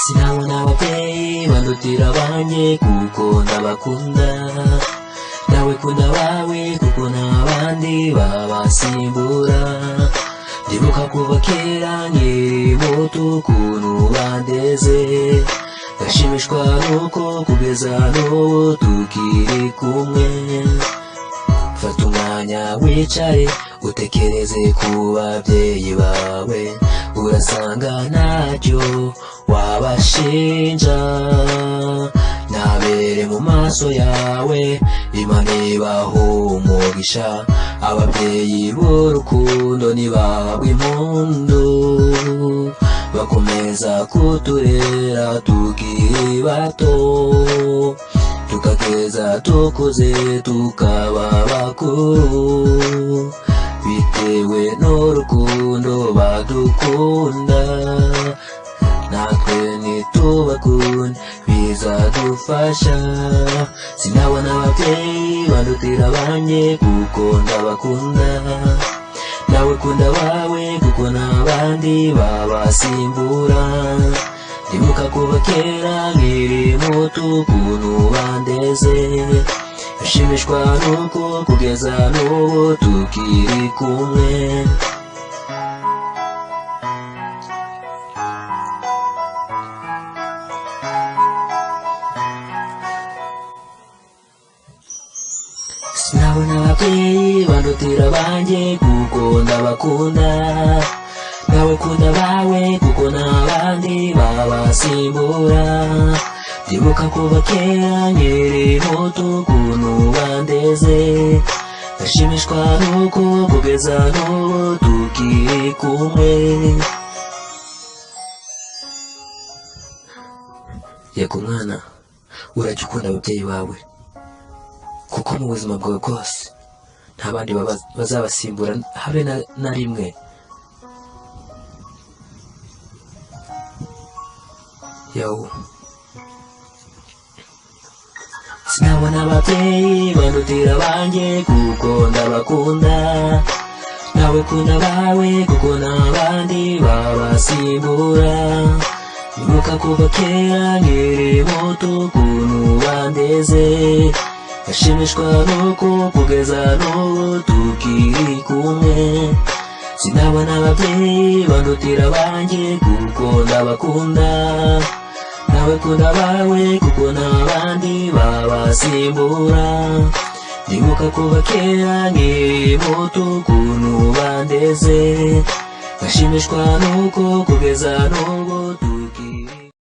Sinabona ababyeyi bandutira banjye kuko ndabakunda, nawe kunda abawe kuko ntabandi babasimbura. Ndibuka kuva kera nkiri muto ukuntu bandeze, ndashimishwa nuko kugeza n'ubu tukiri kumwe. Fata umwanya wicare utekereze ku babyeyi bawe, urasanga ntacyo wabashinja. Nabere mu maso yawe, Imana ibahe umugisha. Ababyeyi b'urukundo nibahabwe impundu, bakomeza kuturera tukiri bato, tukageza tukuze tukaba bakuru, bitewe n'urukundo badukunda. Natwe nitubakunda bizadufasha. Sinabona ababyeyi bandutira banjye kuko ndabakunda, nawe kunda abawe kuko ntabandi babasimbura. Ndibuka kuva kera nkiri muto ukuntu bandeze, ndashimishwa nuko kugeza n'ubu tukiri kumwe. Sinabona ababyeyi bandutira banjye kuko ndabakunda, nawe kunda abawe kuko ntabandi babasimbura. Ndibuka kuva kera nkiri muto ukuntu bandeze, ndashimishwa nuko kugeza n'ubu tukiri kumwe. Yego mwana, urajya ukunda ababyeyi bawe kuko mu buzima bwawe bwose nta bandi bazabasimbura habe na rimwe. Yo, sinabona ababyeyi bandutira banjye kuko ndabakunda, nawe kunda abawe kuko ntabandi babasimbura. Ndibuka kuva kera nkiri muto ukuntu bandeze, ndashimishwa nuko kugeza n'ubu tukiri kumwe. Sinabona ababyeyi bandutira banjye kuko ndabakunda, nawe kunda abawe kuko ntabandi babasimbura. Ndibuka kuva kera nkiri muto ukuntu bandeze, ndashimishwa nuko kugeza n'ubu